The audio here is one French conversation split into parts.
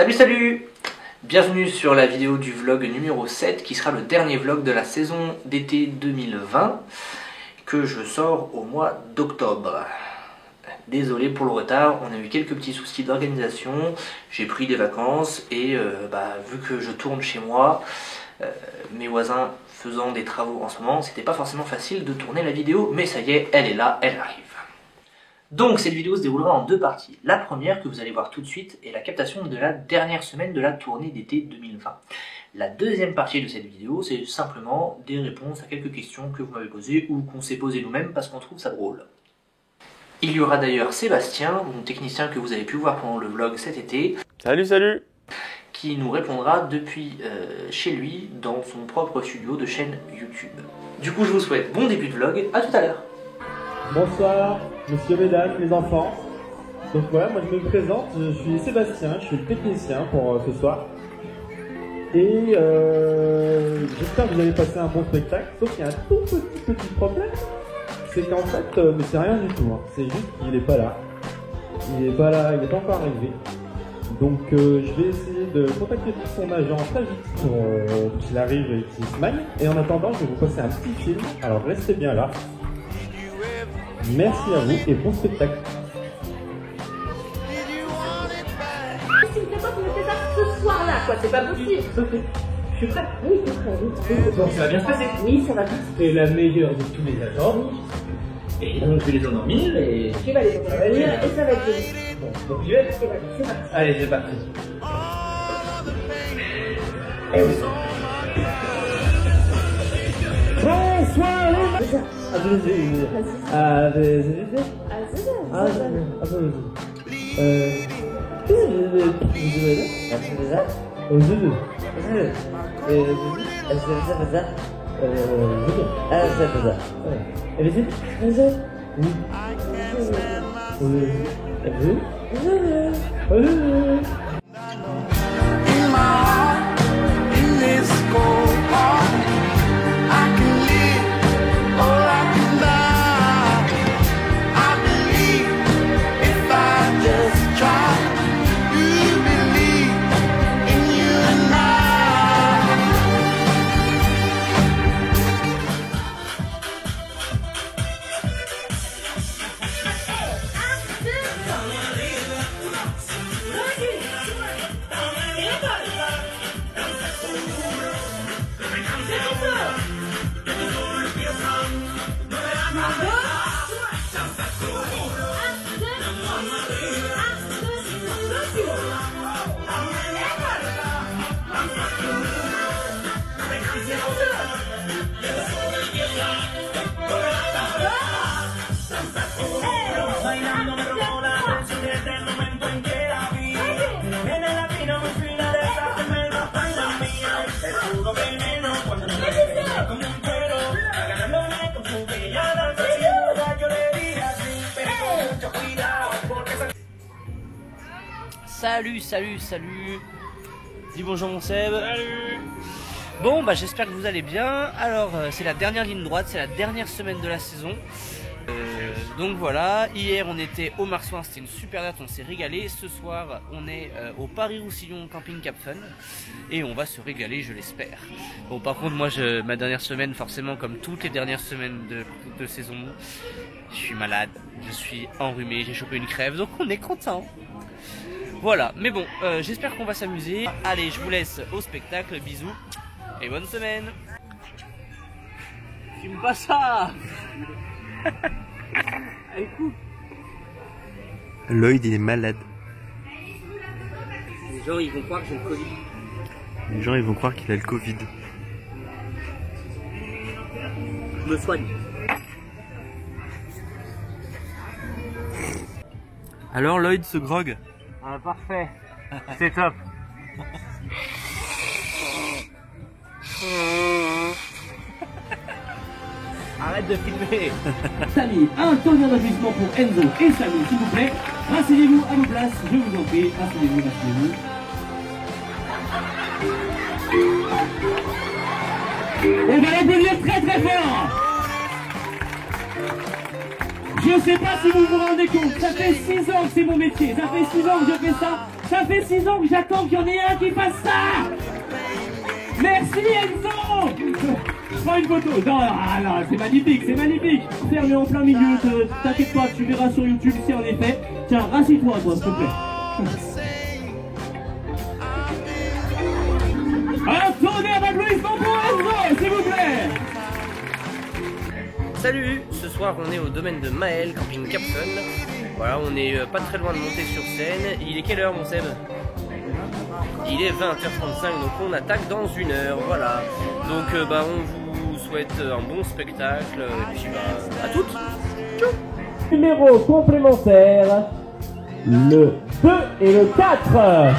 Salut salut! Bienvenue sur la vidéo du vlog numéro 7 qui sera le dernier vlog de la saison d'été 2020 que je sors au mois d'octobre. Désolé pour le retard, on a eu quelques petits soucis d'organisation, j'ai pris des vacances et vu que je tourne chez moi, mes voisins faisant des travaux en ce moment, c'était pas forcément facile de tourner la vidéo, mais ça y est, elle est là, elle arrive. Donc cette vidéo se déroulera en deux parties. La première que vous allez voir tout de suite est la captation de la dernière semaine de la tournée d'été 2020. La deuxième partie de cette vidéo, c'est simplement des réponses à quelques questions que vous m'avez posées ou qu'on s'est posées nous-mêmes parce qu'on trouve ça drôle. Il y aura d'ailleurs Sébastien, mon technicien que vous avez pu voir pendant le vlog cet été. Salut! Qui nous répondra depuis chez lui dans son propre studio de chaîne YouTube. Du coup je vous souhaite bon début de vlog, à tout à l'heure. Bonsoir, messieurs, mesdames, les enfants. Donc voilà, moi je me présente, je suis Sébastien, je suis le technicien pour ce soir. Et j'espère que vous allez passer un bon spectacle, sauf qu'il y a un tout petit problème. C'est qu'en fait, mais c'est rien du tout, hein. C'est juste qu'il n'est pas là. Il n'est pas là, il n'est pas encore arrivé. Donc je vais essayer de contacter son agent très vite pour qu'il arrive et qu'il se magne. Et en attendant, je vais vous passer un petit film, alors restez bien là. Merci à vous et bon spectacle. S'il te plaît, tu me fais ça ce soir-là, quoi, c'est pas possible. Sophie, je suis prêt. Oui, c'est très vite. Bon, ça va bien se passer. Oui, ça va vite. C'est la meilleure de tous les agents. Et donc je vais les endormir et... Tu vas les endormir et ça va être joli. Bon, donc j'y vais. C'est parti. Allez, c'est parti. Eh oui. Bonsoir les Vas-y. Salut. Dis bonjour mon Seb. Salut. Bon j'espère que vous allez bien. Alors c'est la dernière ligne droite, c'est la dernière semaine de la saison. Donc voilà, hier on était au Marsouin, c'était une super date, on s'est régalé. Ce soir on est au Paris-Roussillon Camping Cap Fun et on va se régaler, je l'espère. Bon par contre moi ma dernière semaine, forcément comme toutes les dernières semaines de saison, je suis malade, je suis enrhumé, j'ai chopé une crève, donc on est content. Voilà, mais bon, j'espère qu'on va s'amuser. Allez, je vous laisse au spectacle, bisous et bonne semaine. Filme pas ça. Allez, coupe. Lloyd il est malade. Les gens ils vont croire que j'ai le Covid. Les gens ils vont croire qu'il a le Covid. Je me soigne. Alors Lloyd se grogue. Ah parfait, c'est top. Arrête de filmer. Samy, un temps d'applaudissement pour Enzo et Samy, s'il vous plaît. Rasseyez-vous à vos places, je vous en prie. Rasseyez-vous. On va l'applaudir très très fort. Je sais pas si vous vous rendez compte, ça fait 6 ans que c'est mon métier, ça fait 6 ans que je fais ça Ça fait 6 ans que j'attends qu'il y en ait un qui fasse ça. Merci Enzo. Prends une photo. Non, ah, non, c'est magnifique, c'est magnifique. Ferme-le en plein milieu, t'inquiète pas, tu verras sur YouTube si en effet. Tiens, rassis-toi toi, s'il te plaît. Un tonnerre d'applaudissements pour Enzo, s'il vous plaît. Salut, ce soir on est au domaine de Maël, camping Capson. Voilà, on est pas très loin de monter sur scène. Il est quelle heure mon Seb? Il est 20h35, donc on attaque dans 1 heure, voilà. Donc on vous souhaite un bon spectacle, et puis à toutes. Tchou. Numéro complémentaire, le 2 et le 4.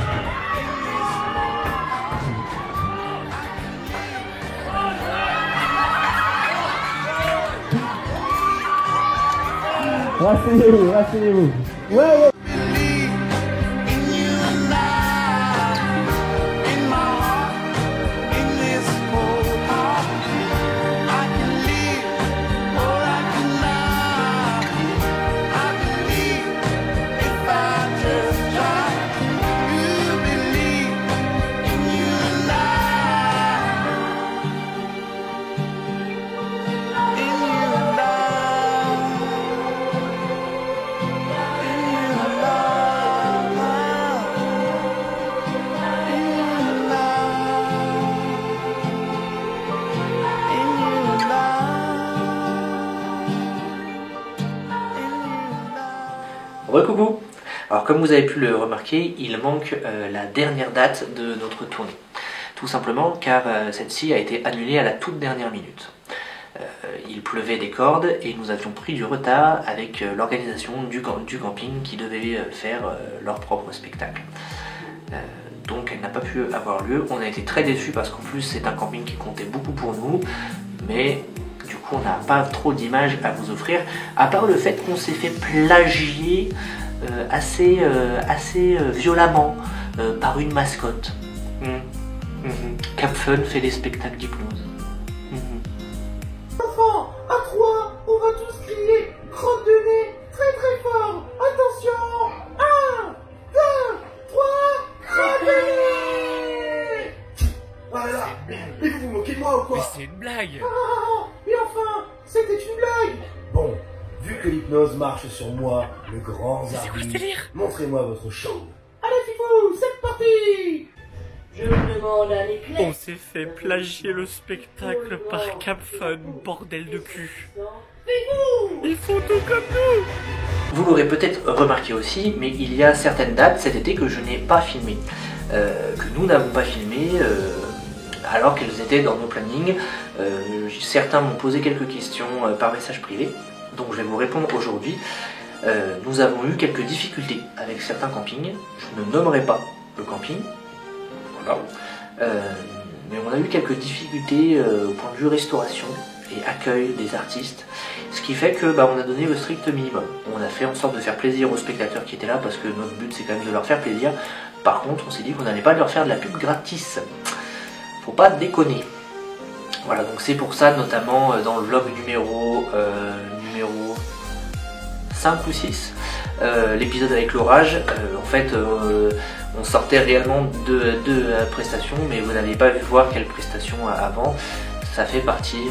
Rasseyez-vous, rasseyez-vous. Ouais. Recoucou. Alors comme vous avez pu le remarquer, il manque la dernière date de notre tournée. Tout simplement car celle-ci a été annulée à la toute dernière minute. Il pleuvait des cordes et nous avions pris du retard avec l'organisation du camping qui devait faire leur propre spectacle. Donc elle n'a pas pu avoir lieu. On a été très déçus parce qu'en plus c'est un camping qui comptait beaucoup pour nous, mais du coup on n'a pas trop d'images à vous offrir, à part le fait qu'on s'est fait plagier assez violemment par une mascotte. Capfun fait des spectacles d'hypnose. Enfants, à 3, on va tous crier crotte de nez très très fort. Attention, 1, 2, 3, crotte de nez. Voilà, mais vous vous moquez de moi ou quoi? Mais c'est une blague. Ah, et enfin, c'était une blague. Bon, vu que l'hypnose marche sur moi, le grand Zarbi, montrez-moi votre show. Allez Fifou, c'est parti. Je demande un éclair. On s'est fait plagier le spectacle par Capfun, bordel de cul. Ils font tout comme nous. Vous l'aurez peut-être remarqué aussi, mais il y a certaines dates cet été que je n'ai pas filmées, que nous n'avons pas filmées alors qu'elles étaient dans nos plannings. Certains m'ont posé quelques questions par message privé, donc je vais vous répondre aujourd'hui. Nous avons eu quelques difficultés avec certains campings, je ne nommerai pas le camping, voilà. Mais on a eu quelques difficultés au point de vue restauration et accueil des artistes, ce qui fait que on a donné le strict minimum. On a fait en sorte de faire plaisir aux spectateurs qui étaient là, parce que notre but c'est quand même de leur faire plaisir. Par contre on s'est dit qu'on n'allait pas leur faire de la pub gratis, faut pas déconner. Voilà, donc c'est pour ça notamment dans le vlog numéro 5 ou 6, l'épisode avec l'orage, en fait on sortait réellement de prestations, mais vous n'avez pas vu voir quelle prestation avant. Ça fait partie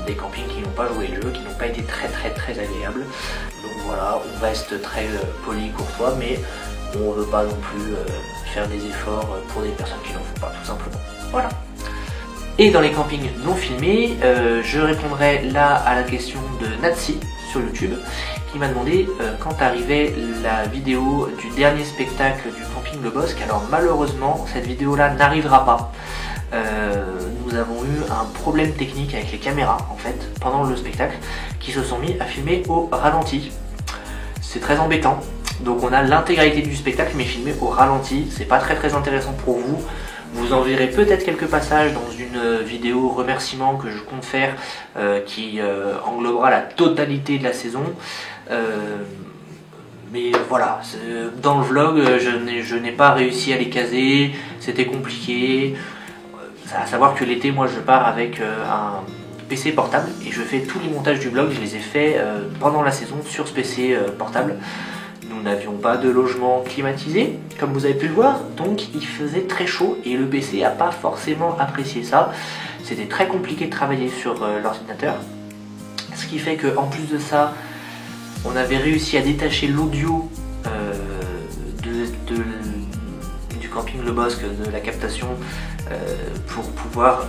des campings qui n'ont pas joué le jeu, qui n'ont pas été très agréables. Donc voilà, on reste très poli, courtois, mais on ne veut pas non plus faire des efforts pour des personnes qui n'en font pas, tout simplement. Voilà. Et dans les campings non filmés, je répondrai là à la question de Natsi sur YouTube, qui m'a demandé quand arrivait la vidéo du dernier spectacle du camping Le Bosque. Alors malheureusement cette vidéo là n'arrivera pas. Nous avons eu un problème technique avec les caméras en fait pendant le spectacle, qui se sont mis à filmer au ralenti. C'est très embêtant, donc on a l'intégralité du spectacle mais filmé au ralenti. C'est pas très intéressant pour vous. Vous en verrez peut-être quelques passages dans une vidéo remerciement que je compte faire, qui englobera la totalité de la saison. Mais voilà, dans le vlog, je n'ai pas réussi à les caser, c'était compliqué. À savoir que l'été, moi je pars avec un PC portable et je fais tous les montages du vlog, je les ai faits pendant la saison sur ce PC portable. Nous n'avions pas de logement climatisé, comme vous avez pu le voir, donc il faisait très chaud et le PC n'a pas forcément apprécié ça. C'était très compliqué de travailler sur l'ordinateur. Ce qui fait qu'en plus de ça, on avait réussi à détacher l'audio du camping Le Bosque, de la captation, pour pouvoir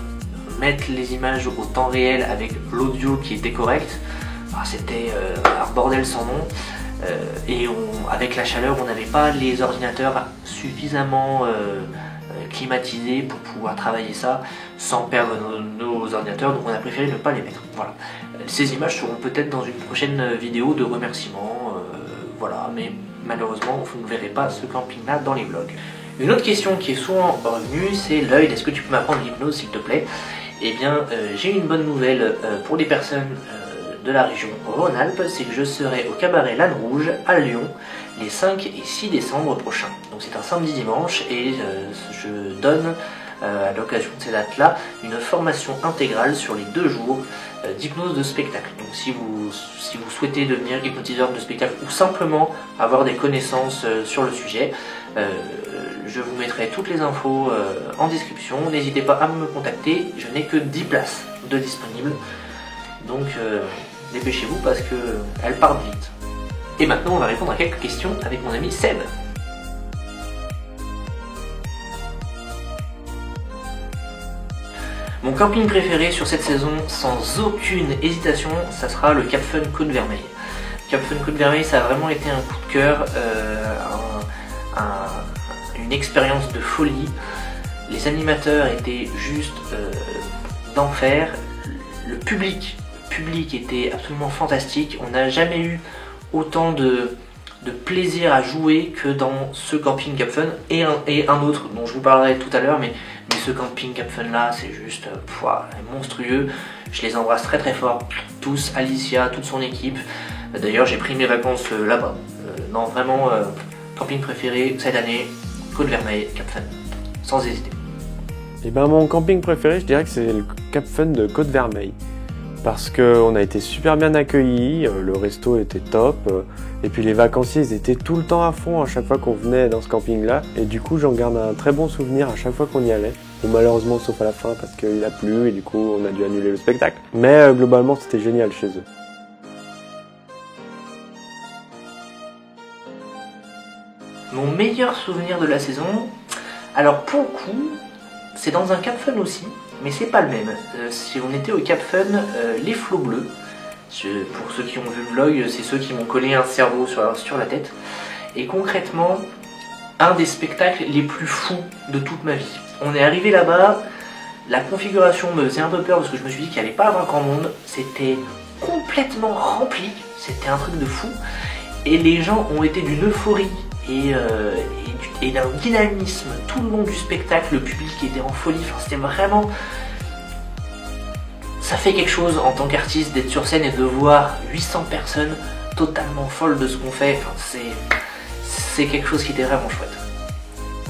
mettre les images au temps réel avec l'audio qui était correct. C'était un bordel sans nom. Et avec la chaleur, on n'avait pas les ordinateurs suffisamment climatisés pour pouvoir travailler ça sans perdre nos ordinateurs, donc on a préféré ne pas les mettre. Voilà. Ces images seront peut-être dans une prochaine vidéo de remerciements, voilà, mais malheureusement vous ne verrez pas ce camping là dans les vlogs. Une autre question qui est souvent revenue, c'est l'œil. Est-ce que tu peux m'apprendre l'hypnose s'il te plaît? Eh bien, j'ai une bonne nouvelle pour les personnes de la région Rhône-Alpes, c'est que je serai au cabaret L'Âne Rouge à Lyon les 5 et 6 décembre prochains. Donc c'est un samedi dimanche et je donne à l'occasion de ces dates-là une formation intégrale sur les 2 jours d'hypnose de spectacle. Donc si vous souhaitez devenir hypnotiseur de spectacle ou simplement avoir des connaissances sur le sujet, je vous mettrai toutes les infos en description. N'hésitez pas à me contacter, je n'ai que 10 places de disponibles. Donc dépêchez-vous parce qu'elles partent vite. Et maintenant on va répondre à quelques questions avec mon ami Seb. Mon camping préféré sur cette saison, sans aucune hésitation, ça sera le Cap Fun Côte Vermeille. Cap Fun Côte Vermeille, ça a vraiment été un coup de cœur, une expérience de folie. Les animateurs étaient juste d'enfer. Le public était absolument fantastique. On n'a jamais eu autant de plaisir à jouer que dans ce camping Cap Fun et un autre dont je vous parlerai tout à l'heure, mais ce camping Cap Fun là c'est juste monstrueux. Je les embrasse très très fort tous, Alicia, toute son équipe. D'ailleurs j'ai pris mes vacances là-bas. Non vraiment camping préféré cette année, Côte Vermeille, Cap Fun, sans hésiter. Et ben mon camping préféré, je dirais que c'est le Cap Fun de Côte Vermeille. Parce qu'on a été super bien accueillis, le resto était top, et puis les vacanciers ils étaient tout le temps à fond à chaque fois qu'on venait dans ce camping là, et du coup j'en garde un très bon souvenir à chaque fois qu'on y allait, ou malheureusement sauf à la fin parce qu'il a plu et du coup on a dû annuler le spectacle, mais globalement c'était génial chez eux. Mon meilleur souvenir de la saison, alors pour le coup, c'est dans un Cap Fun aussi, mais c'est pas le même. Si on était au Cap Fun, les flots bleus, pour ceux qui ont vu le vlog, c'est ceux qui m'ont collé un cerveau sur la tête. Et concrètement, un des spectacles les plus fous de toute ma vie. On est arrivé là-bas, la configuration me faisait un peu peur parce que je me suis dit qu'il n'y allait pas avoir grand monde. C'était complètement rempli, c'était un truc de fou. Et les gens ont été d'une euphorie et d'un dynamisme tout le long du spectacle. Le public était en folie, enfin, c'était vraiment... Ça fait quelque chose en tant qu'artiste d'être sur scène et de voir 800 personnes totalement folles de ce qu'on fait. Enfin, c'est quelque chose qui était vraiment chouette.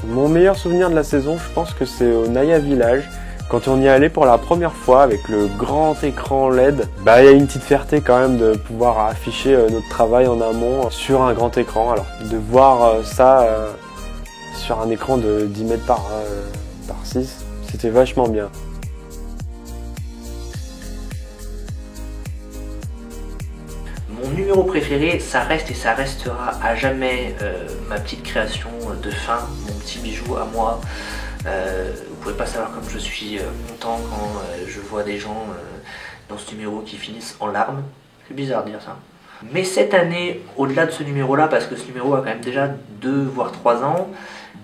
Mon meilleur souvenir de la saison, je pense que c'est au Naya Village. Quand on y allait pour la première fois avec le grand écran LED, il y a une petite fierté quand même de pouvoir afficher notre travail en amont sur un grand écran. Alors de voir ça sur un écran de 10 mètres par 6, c'était vachement bien. Mon numéro préféré, ça reste et ça restera à jamais ma petite création de fin, mon petit bijou à moi. Vous pouvez pas savoir comme je suis content quand je vois des gens dans ce numéro qui finissent en larmes. C'est bizarre de dire ça. Mais cette année, au-delà de ce numéro-là, parce que ce numéro a quand même déjà 2 voire 3 ans,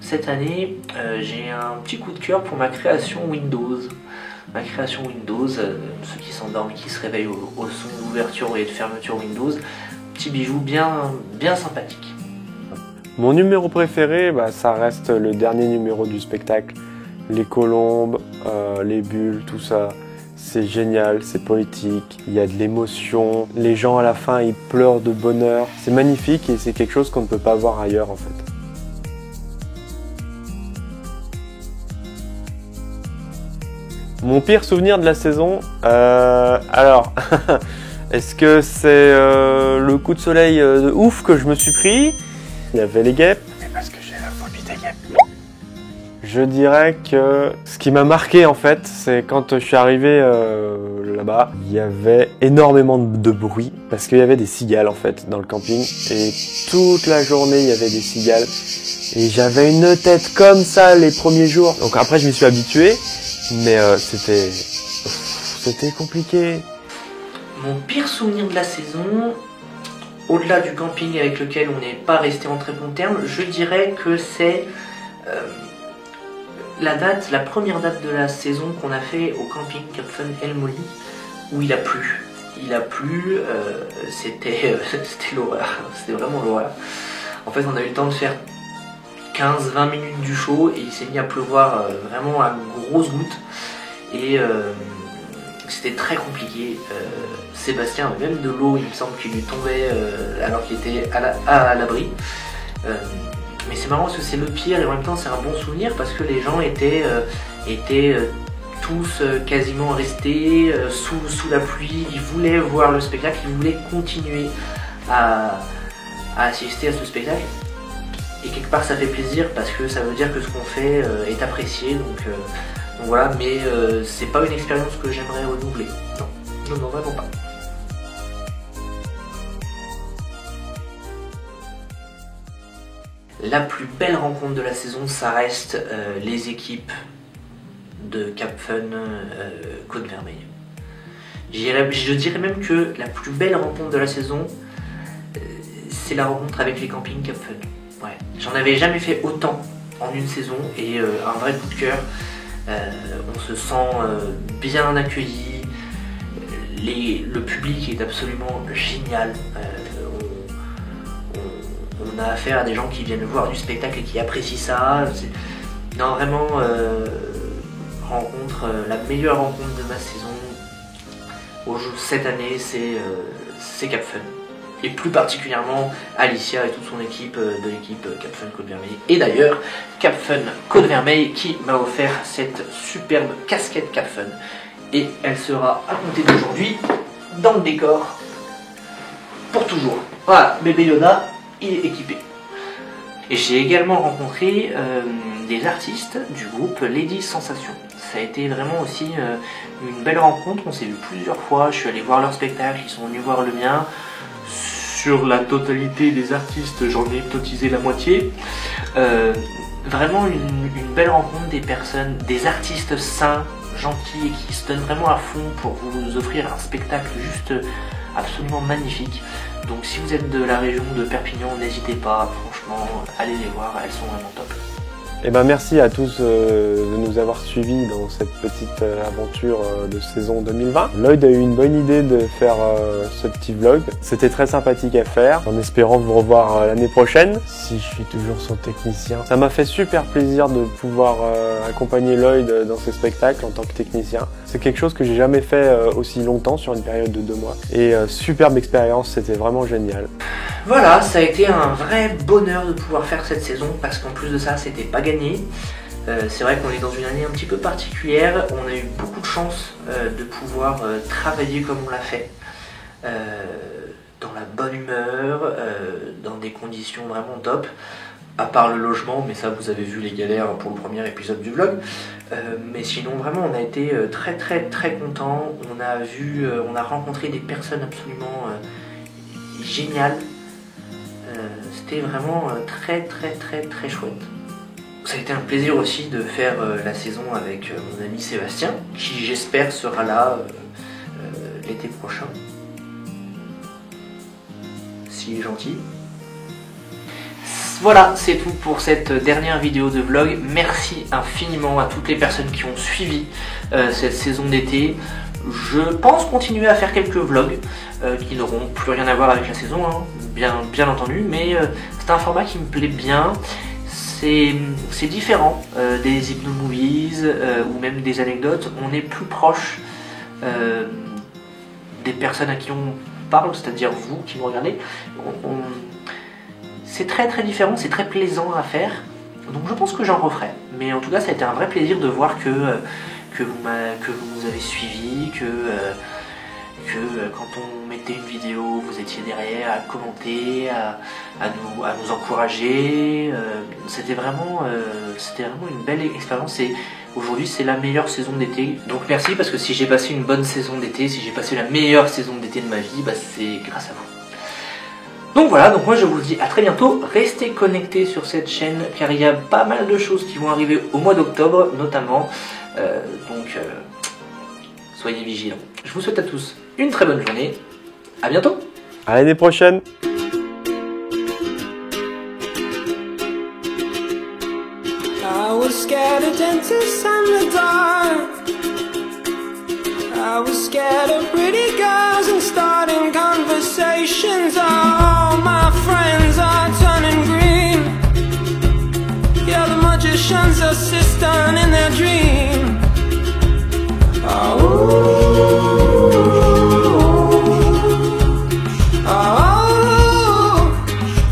cette année, j'ai un petit coup de cœur pour ma création Windows. Ma création Windows, ceux qui s'endorment, qui se réveillent au son d'ouverture et de fermeture Windows, petit bijou bien sympathique. Mon numéro préféré, ça reste le dernier numéro du spectacle. Les colombes, les bulles, tout ça, c'est génial, c'est poétique, il y a de l'émotion. Les gens à la fin, ils pleurent de bonheur. C'est magnifique et c'est quelque chose qu'on ne peut pas voir ailleurs en fait. Mon pire souvenir de la saison, alors, est-ce que c'est le coup de soleil de ouf que je me suis pris? Il y avait les guêpes. C'est parce que j'ai la phobie des guêpes. Je dirais que ce qui m'a marqué en fait, c'est quand je suis arrivé là-bas, il y avait énormément de bruit parce qu'il y avait des cigales en fait dans le camping et toute la journée il y avait des cigales et j'avais une tête comme ça les premiers jours. Donc après je m'y suis habitué, mais c'était compliqué. Mon pire souvenir de la saison, au-delà du camping avec lequel on n'est pas resté en très bon terme, je dirais que c'est la première date de la saison qu'on a fait au camping Cap Fun El Moli, où il a plu. Il a plu, c'était l'horreur, c'était vraiment l'horreur. En fait, on a eu le temps de faire 15-20 minutes du show et il s'est mis à pleuvoir vraiment à grosses gouttes. Et c'était très compliqué. Sébastien avait même de l'eau, il me semble qu'il lui tombait alors qu'il était à l'abri. Mais c'est marrant parce que c'est le pire et en même temps c'est un bon souvenir parce que les gens étaient tous quasiment restés sous la pluie. Ils voulaient voir le spectacle, ils voulaient continuer à assister à ce spectacle. Et quelque part ça fait plaisir parce que ça veut dire que ce qu'on fait est apprécié. Donc voilà, mais c'est pas une expérience que j'aimerais renouveler. Non, vraiment pas. La plus belle rencontre de la saison, ça reste les équipes de Cap Fun Côte-Vermeille. Je dirais même que la plus belle rencontre de la saison, c'est la rencontre avec les campings Cap Fun. Ouais. J'en avais jamais fait autant en une saison et un vrai coup de cœur. On se sent bien accueilli, le public est absolument génial. On a affaire à des gens qui viennent voir du spectacle et qui apprécient ça. Non, vraiment, la meilleure rencontre de ma saison cette année, c'est Cap Fun. Et plus particulièrement Alicia et toute son équipe de l'équipe Cap Fun Côte-Vermeille. Et d'ailleurs, Cap Fun Côte-Vermeille qui m'a offert cette superbe casquette Cap Fun. Et elle sera à compter d'aujourd'hui dans le décor pour toujours. Voilà, bébé Yoda, il est équipé. Et j'ai également rencontré des artistes du groupe Lady Sensation. Ça a été vraiment aussi une belle rencontre, on s'est vu plusieurs fois, je suis allé voir leur spectacle, ils sont venus voir le mien. Sur la totalité des artistes, j'en ai hypnotisé la moitié. Vraiment une belle rencontre des personnes, des artistes sains, gentils et qui se donnent vraiment à fond pour vous offrir un spectacle juste absolument magnifique. Donc si vous êtes de la région de Perpignan, n'hésitez pas, franchement, allez les voir, elles sont vraiment top. Et ben merci à tous de nous avoir suivis dans cette petite aventure de saison 2020. Lloyd a eu une bonne idée de faire ce petit vlog. C'était très sympathique à faire, en espérant vous revoir l'année prochaine, si je suis toujours son technicien. Ça m'a fait super plaisir de pouvoir accompagner Lloyd dans ses spectacles en tant que technicien. C'est quelque chose que j'ai jamais fait aussi longtemps sur une période de 2 mois. Et superbe expérience, c'était vraiment génial. Voilà, ça a été un vrai bonheur de pouvoir faire cette saison parce qu'en plus de ça, c'était pas gagné. C'est vrai qu'on est dans une année un petit peu particulière. On a eu beaucoup de chance de pouvoir travailler comme on l'a fait. Dans la bonne humeur, dans des conditions vraiment top. À part le logement, mais ça vous avez vu les galères pour le premier épisode du vlog. Mais sinon vraiment on a été très contents. On a rencontré des personnes absolument géniales. C'était vraiment très chouette. Ça a été un plaisir aussi de faire la saison avec mon ami Sébastien, qui j'espère sera là l'été prochain. S'il est gentil. Voilà, c'est tout pour cette dernière vidéo de vlog. Merci infiniment à toutes les personnes qui ont suivi cette saison d'été. Je pense continuer à faire quelques vlogs qui n'auront plus rien à voir avec la saison, hein, bien entendu, mais c'est un format qui me plaît bien. C'est différent des hypno-movies ou même des anecdotes. On est plus proche des personnes à qui on parle, c'est-à-dire vous qui me regardez. C'est très différent, c'est très plaisant à faire. Donc je pense que j'en referai. Mais en tout cas, ça a été un vrai plaisir de voir que vous avez suivi, que quand on mettait une vidéo, vous étiez derrière à commenter, à nous encourager. C'était vraiment une belle expérience et aujourd'hui c'est la meilleure saison d'été. Donc merci parce que si j'ai passé une bonne saison d'été, si j'ai passé la meilleure saison d'été de ma vie, bah, c'est grâce à vous. Donc voilà, donc moi je vous dis à très bientôt, restez connectés sur cette chaîne car il y a pas mal de choses qui vont arriver au mois d'octobre notamment, donc soyez vigilants. Je vous souhaite à tous une très bonne journée, à bientôt. À l'année prochaine. I was scared of dentists and the dark. I was scared of pretty girls and starting conversations. All my friends are turning green. Yeah, the magician's assistant in their dream.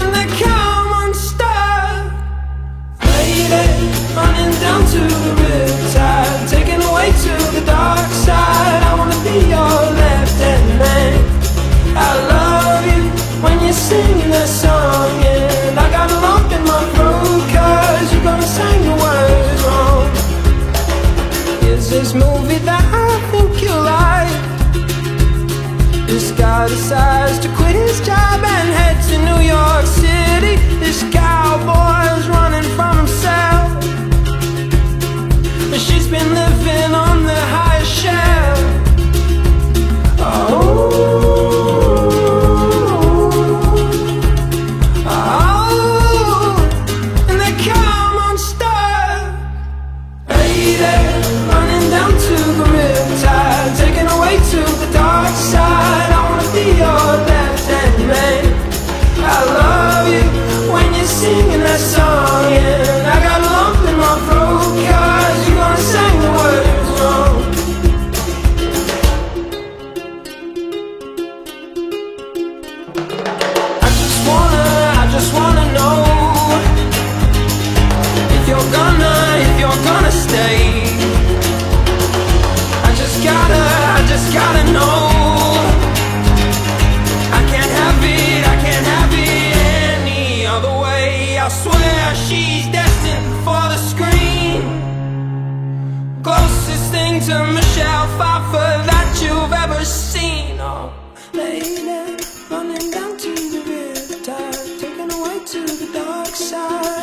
And they come unstuck. Lady, running down to the riptide, taken away to the dark side. I wanna be your left-hand man. I love you when you're singing that song, and I got a lump in my throat 'cause you're gonna sing the words wrong. Is this movie that I think you like? This guy decides to quit his job and head to New York City. This cowboy's running from himself, but she's been living on the highest shelf. And they come unstuck. Lady, running down to the riptide, taken away to the dark side. I wanna be your left-hand man. I love you when you're singing that song, and I got a lump in my throat 'cause you're gonna sing the words wrong. I just wanna know if you're gonna stay. I just gotta know. I can't have it any other way. I swear she's destined for the screen. Closest thing to Michelle Pfeiffer that you've ever seen. Oh, lady, running down to the riptide, taken away to the dark side.